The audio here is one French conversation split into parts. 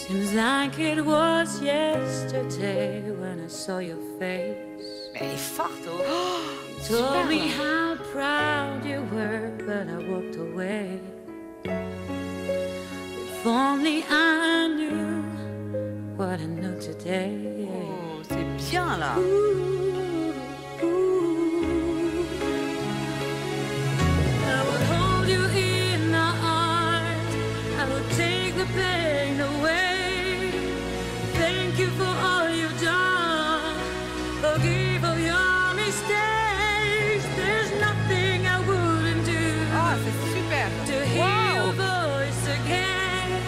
Seems like it was yesterday when I saw your face. Mais elle est forte, oh. Told me how proud you were, but I walked away. If only I knew what I know today. Oh, c'est bien là. I would hold you in my arms. I would take the pain away. Thank you for all you've done. Forgive all your mistakes. There's nothing I wouldn't do. Ah, c'est super. To hear your voice again.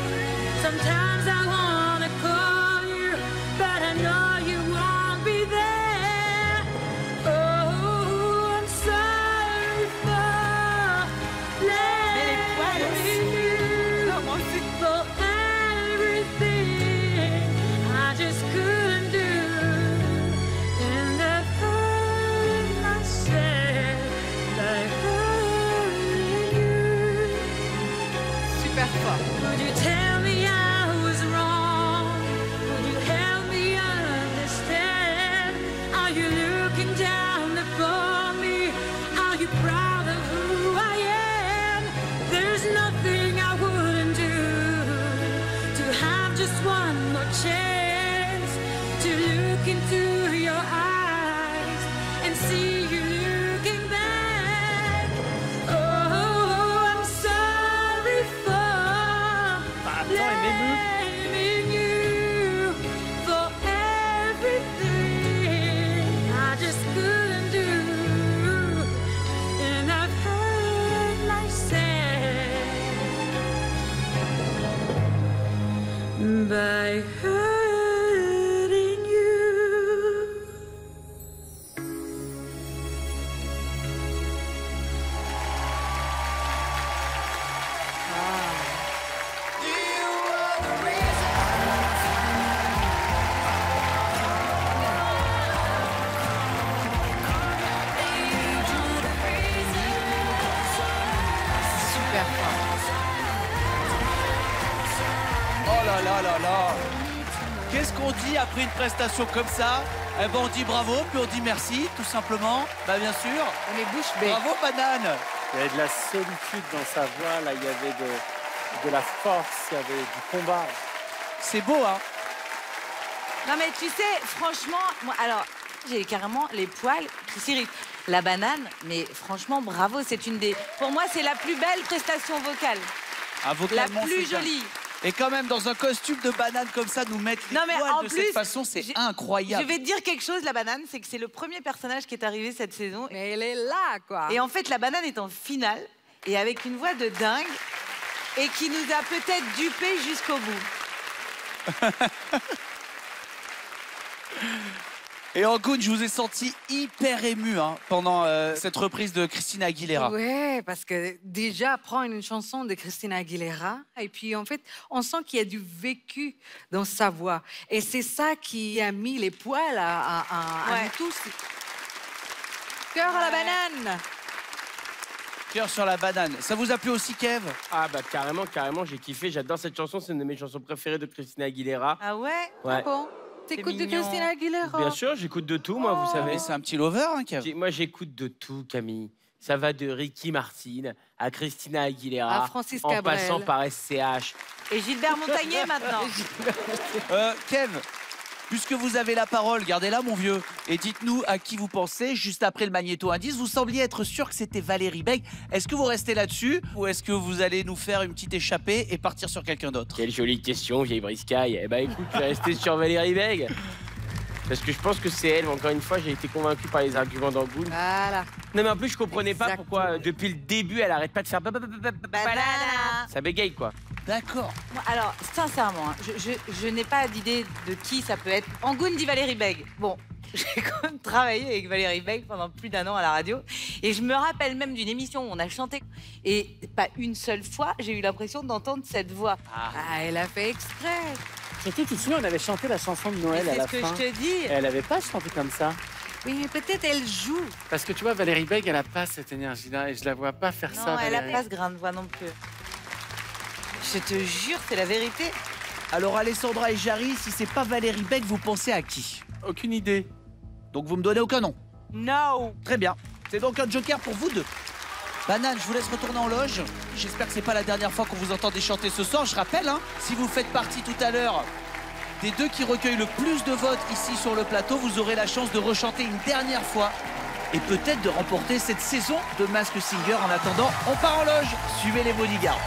Sometimes I wanna call you, but I know you won't be there. Oh, I'm sorry for letting you for everything I just couldn't do. And I've hurt myself by hurting you. Super fort. Would you tell me I was wrong? Would you help me understand? Are you looking down upon me? Are you proud of who I am? There's nothing I wouldn't do to have just one more chance to look into your eyes and see you looking back. Oh, I'm sorry for blaming you for everything I just couldn't do, and I've hurt myself by hurting you. Super fort. Oh là là là là. Qu'est-ce qu'on dit après une prestation comme ça? Eh ben on dit bravo, puis on dit merci, tout simplement. Bah bien sûr. On est bouche bée. Bravo Banane. Il y avait de la solitude dans sa voix, là, il y avait de la force, il y avait du combat. C'est beau, hein? Non mais tu sais, franchement, moi, alors j'ai carrément les poils qui s'irritent. La banane, mais franchement, bravo, c'est une des... Pour moi, c'est la plus belle prestation vocale. Ah, La vocalement, plus c'est bien. jolie. Et quand même, dans un costume de banane comme ça, nous mettre les Non, mais poils en de plus, cette façon, c'est incroyable. Je vais te dire quelque chose, la banane, c'est que c'est le premier personnage qui est arrivé cette saison. Mais elle est là, quoi. Et en fait, la banane est en finale, et avec une voix de dingue, et qui nous a peut-être dupés jusqu'au bout. Et Angoune, je vous ai senti hyper ému hein, pendant cette reprise de Christina Aguilera. Ouais, parce que déjà, prendre une chanson de Christina Aguilera, et puis en fait, on sent qu'il y a du vécu dans sa voix. Et c'est ça qui a mis les poils à Ouais. nous tous. Cœur à la banane. Cœur sur la banane. Ça vous a plu aussi, Kev? Ah bah carrément, carrément, j'ai kiffé. J'adore cette chanson, c'est une de mes chansons préférées de Christina Aguilera. Ah ouais? Ouais. Ah bon? T'écoutes de mignon. Christina Aguilera? Bien sûr, j'écoute de tout, moi, vous savez. Mais c'est un petit lover, hein, Kev. Moi, j'écoute de tout, Camille. Ça va de Ricky Martin à Christina Aguilera, À Francis en Cabrel. passant par SCH. Et Gilbert Montagnier maintenant. Kev, puisque vous avez la parole, gardez-la, mon vieux. Et dites-nous à qui vous pensez, juste après le magnéto-indice. Vous sembliez être sûr que c'était Valérie Beg. Est-ce que vous restez là-dessus ou est-ce que vous allez nous faire une petite échappée et partir sur quelqu'un d'autre? Quelle jolie question, vieille briscaille. Eh ben écoute, je vais rester sur Valérie Beg. Parce que je pense que c'est elle. Encore une fois, j'ai été convaincu par les arguments d'Angoune. Voilà. Non, mais en plus, je comprenais pas Exactement. pourquoi, depuis le début, elle arrête pas de faire... Banana. Ça bégaye, quoi. D'accord. Moi, alors, sincèrement, hein, je n'ai pas d'idée de qui ça peut être. Angoune dit Valérie Beg. Bon, j'ai quand même travaillé avec Valérie Beg pendant plus d'1 an à la radio. Et je me rappelle même d'une émission où on a chanté. Et pas une seule fois, j'ai eu l'impression d'entendre cette voix. Ah, elle a fait exprès. Surtout, tu te souviens, on avait chanté la chanson de Noël à C'est la ce que fin. je te dis. Elle avait pas chanté comme ça. Oui, mais peut-être elle joue. Parce que tu vois, Valérie Beg, elle a pas cette énergie-là et je la vois pas faire Non, ça. elle a Valérie. pas ce grain de voix non plus. Je te jure, c'est la vérité. Alors Alessandra et Jarry, si c'est pas Valérie Beck, vous pensez à qui? Aucune idée. Donc vous me donnez aucun nom. No. Très bien. C'est donc un joker pour vous deux. Banane, je vous laisse retourner en loge. J'espère que c'est pas la dernière fois qu'on vous entendait chanter ce soir. Je rappelle, hein, si vous faites partie tout à l'heure des deux qui recueillent le plus de votes ici sur le plateau, vous aurez la chance de rechanter une dernière fois et peut-être de remporter cette saison de Masked Singer. En attendant, on part en loge. Suivez les bodyguards.